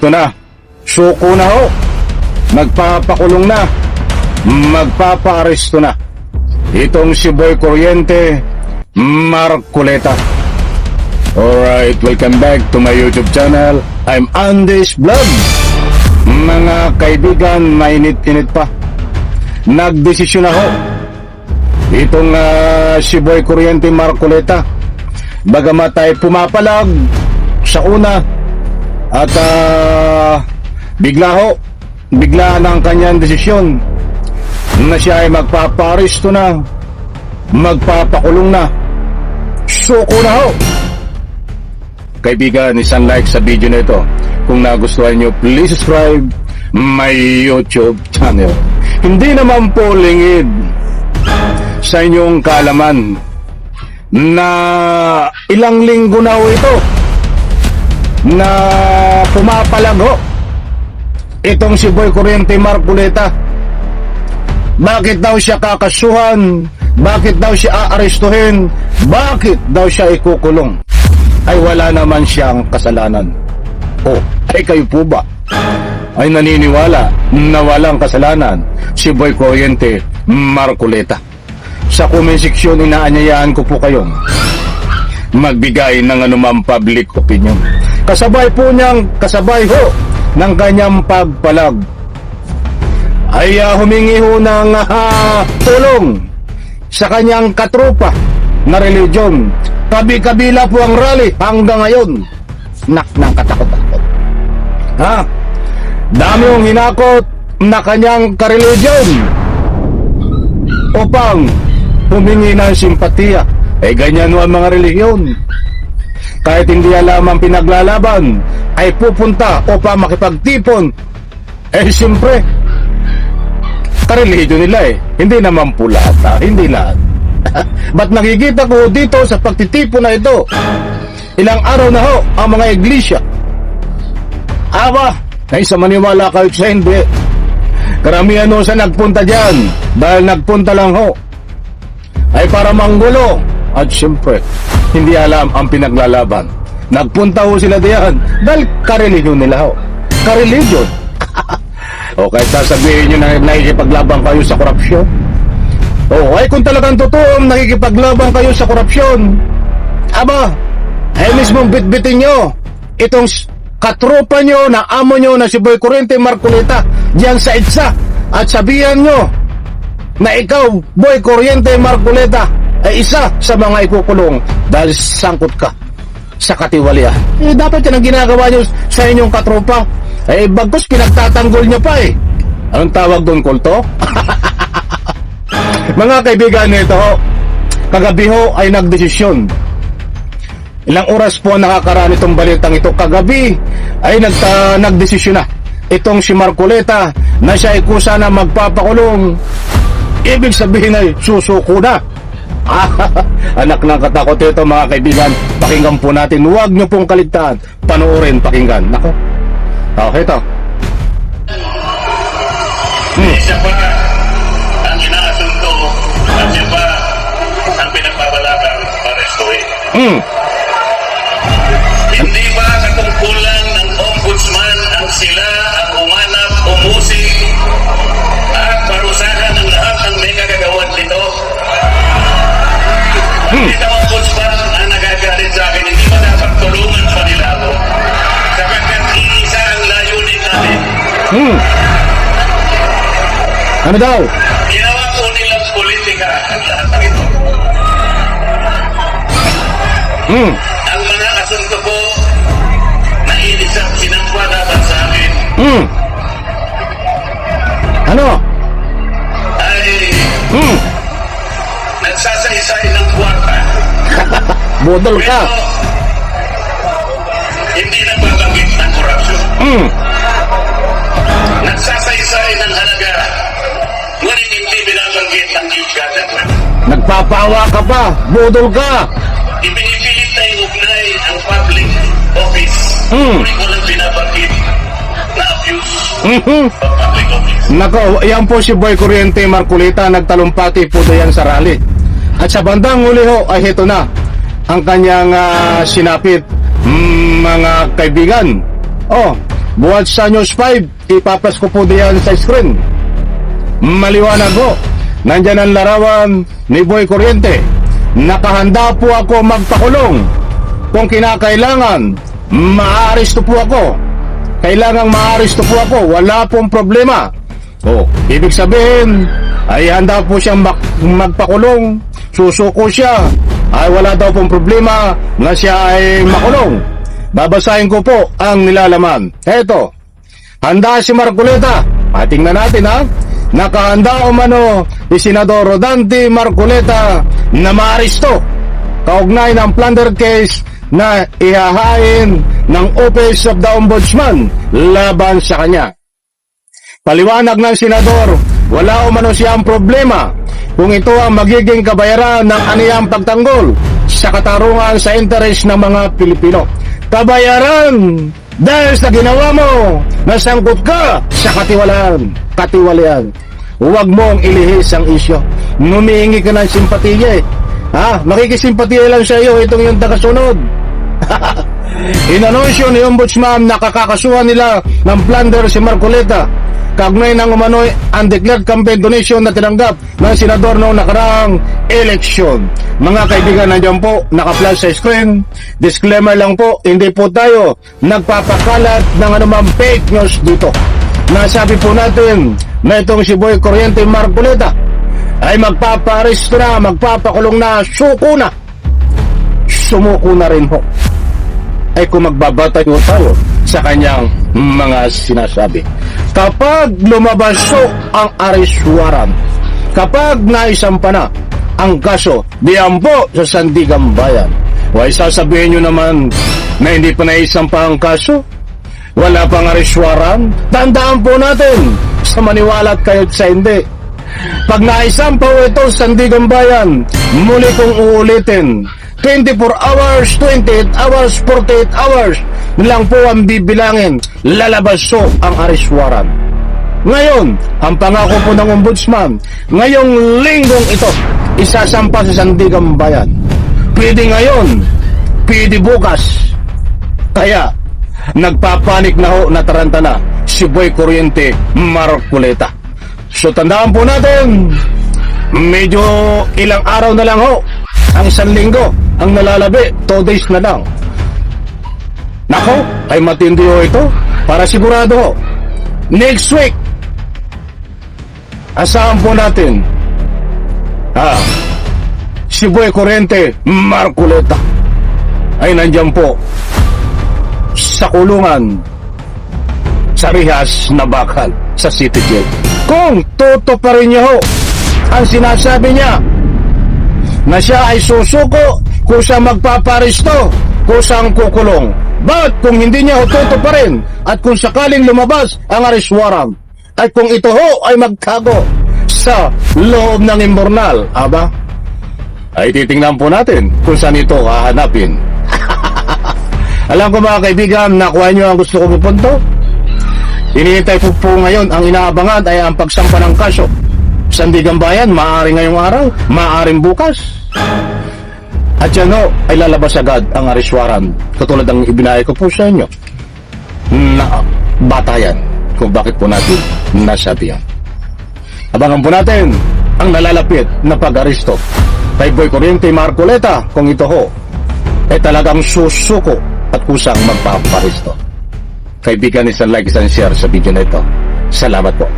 Ito na, suko na ho. Magpapakulong na. Magpapaaresto na. Itong si Boy Kuryente Marcoleta. Alright, welcome back to my YouTube channel. I'm Andes Vlog. Mga kaibigan, mainit-init pa. Nagdesisyon na ho. Itong si Boy Kuryente Marcoleta. Bagamat ay pumapalag sa una at bigla na ang kanyang desisyon na siya ay magpapaaresto na, magpapakulong na, suko na ho. Kaibigan, isang like sa video na ito. Kung nagustuhan nyo, please subscribe my YouTube channel. Hindi naman po lingid sa inyong kaalaman na ilang linggo na ho ito na pumapalag ho itong si Boy Kuryente Marcoleta. Bakit daw siya kakasuhan? Bakit daw siya aarestuhin? Bakit daw siya ikukulong? Ay wala naman siyang kasalanan. O, ay kayo po ba ay naniniwala na walang kasalanan si Boy Kuryente Marcoleta? Sa comment section, inaanyayahan ko po kayong magbigay ng anumang public opinion. Kasabay ho ng kanyang pagpalag ay humingi ho ng tulong sa kanyang katropa na religion. Kabi-kabila po ang rally hanggang ngayon. Nang katakot-takot. Dami hong hinakot na kanyang kareligyon upang humingi ng simpatiya. Ganyan ho ang mga relihiyon. Kahit hindi alam ang pinaglalaban, ay pupunta upang makipagtipon. Siyempre, karelihiyon nila Hindi naman po lahat, hindi lahat. Ba't nakikita ko dito sa pagtitipon na ito, ilang araw na ho ang mga iglesia. Ay sa maniwala kayo sa hindi. Karamihan ho sa nagpunta dyan, dahil nagpunta lang ho ay para manggulo. At siyempre, hindi alam ang pinaglalaban. Nagpunta ho sila diyan dahil kareligion nila ho. Kareligion. O kahit sasabihin nyo na nakikipaglaban kayo sa korupsyon. O ay kung talagang totoo nakikipaglaban kayo sa korupsyon, ay mismong bitbitin nyo itong katropa nyo na amo nyo na si Boy Kuryente Marcoleta diyan sa EDSA at sabihan nyo na ikaw, Boy Kuryente Marcoleta, ay isa sa mga ikukulong dahil sangkot ka sa katiwalian. Dapat yan ang ginagawa nyo sa inyong katropa. Bagkus pinagtatanggol nyo pa Anong tawag doon, kulto? Mga kaibigan nito ho, kagabi ho ay nagdesisyon. Ilang oras po nakakaraan itong balitang ito. Kagabi ay nagdesisyon na itong si Marcoleta na siya ay kusa na magpapakulong. Ibig sabihin ay susuko na. Anak ng katakot ito mga kaibigan. Pakinggan po natin. Huwag nyo pong kaligtaan. Panoorin, pakinggan. Nako. Okay ito. Siya pa ang inaasunto at siya pa ang pinagbabalakang parestuhin. Hindi ba sa tungkulan ng ombudsman ang sila ang umanap, umusig at parusahan ng lahat ng may kagagawan nito? Hindi sa ombudsman ang nagagalit sa akin, hindi ba dapat tulungan pa nila ako? Sapagkat iisa ang layunin natin. Ano daw? Ginawa po nilang politika ang lahat ng ito. Ang mga asunto po na inisang sinangkwa dapat sa akin Ano? ay nagsasaysay ng kwarta. Bodol ka. Pero hindi nagbabanggit ng korupsyon. Nagsasaysay ng halaga, ngunit hindi binabanggit ng ikat. Nagpapawa ka pa. Bodol ka. Ipinipilit na iugnay ang public office. Ngunit walang binabanggit na abuse of public office. Nako, yan po si Boy Kuryente Marcoleta. Nagtalumpati po diyan sa rally. At sa bandang huli ho, ay heto na ang kanyang sinapit, mga kaibigan. buhat sa News 5, ipapas ko po diyan sa screen. Maliwanag po, nandyan ang larawan ni Boy Kuryente. Nakahanda po ako magpakulong. Kung kinakailangan, maaresto po ako. Kailangang maaresto po ako, wala pong problema. Ibig sabihin, ay handa po siyang magpakulong. Susuko siya, ay wala daw pong problema na siya ay makulong. Babasahin ko po ang nilalaman. Eto, handa si Marcoleta. Tingnan natin ha. Nakahanda umano si Senador Rodante Marcoleta na maaresto kaugnay ng plunder case na ihahain ng Office of the Ombudsman laban sa kanya. Paliwanag ng senador, wala umano siyang problema kung ito ang magiging kabayaran ng aniyang pagtanggol sa katarungan sa interes ng mga Pilipino. Kabayaran dahil sa ginawa mo, nasangkot ka sa katiwalian. Huwag mong ilihis ang isyo. Humihingi ka ng simpatiya makikisimpatiya lang sa iyo itong yung tagasunod. Inanunsyo ni Ombudsman na kakakasuhan nila ng plunder si Marcoleta kaugnay ng umano'y undeclared campaign donation na tinanggap ng senador noong nakaraang eleksyon. Mga kaibigan, nandiyan po, naka-flash sa screen. Disclaimer lang po, hindi po tayo nagpapakalat ng anumang fake news dito. Nasabi po natin na itong si Boy Kuryente Marcoleta ay magpapa-arresto na, magpapakulong na, suko na. Sumuko na rin po. Ay kung magbabatay po tayo sa kanyang mga sinasabi. Kapag lumabas ang arrest warrant, kapag naisampa na ang kaso diyan po sa Sandigan Bayan, sasabihin nyo naman na hindi pa naisampa ang kaso, wala pang arrest warrant. Tandaan po natin sa maniwala at kayo't sa hindi. Pag naisampa po ito sa Sandigan Bayan, muli kong uulitin, 24 hours, 28 hours, 48 hours lang po ang bibilangin, lalabas ang arrest warrant. Ngayon, ang pangako po ng Ombudsman, ngayong linggong ito, isasampa sa Sandigan Bayan. Pwede ngayon, pwede bukas. Kaya, nagpapanik na nataranta na si Boy Kuryente Marcoleta. So tandaan po natin, medyo ilang araw na lang ang isang linggo ang nalalabi, 2 days na lang. Nako, ay matindi ito. Para sigurado next week, asahan po natin si Boy Kuryente Marcoleta ay nandyan po sa kulungan sa Rihas na Bakal sa City Jail. Kung tutuparin niya ang sinasabi niya na siya ay susuko, kung siya magpaparesto, kung siyang kukulong. But kung hindi niya tutuparin at kung sakaling lumabas ang arrest warrant, at kung ito ay magtago sa loob ng imburnal, ay titingnan po natin kung saan ito hahanapin. Alam ko mga kaibigan, nakuha nyo ang gusto ko pupunto. Hinihintay po ngayon, ang inaabangan ay ang pagsampa ng kaso. Sandigan Bayan, maaari ngayong araw, maaaring bukas. At yan ay lalabas agad ang arrest warrant. Katulad ng ibinayad ko po sa inyo na batayan kung bakit po natin nasabi yan. Abangan po natin ang nalalapit na pag-aresto kay Boy Kuryente Marcoleta kung ito ay talagang susuko at kusang magpaparesto. Kaibigan, isang like, isang share sa video na ito. Salamat po.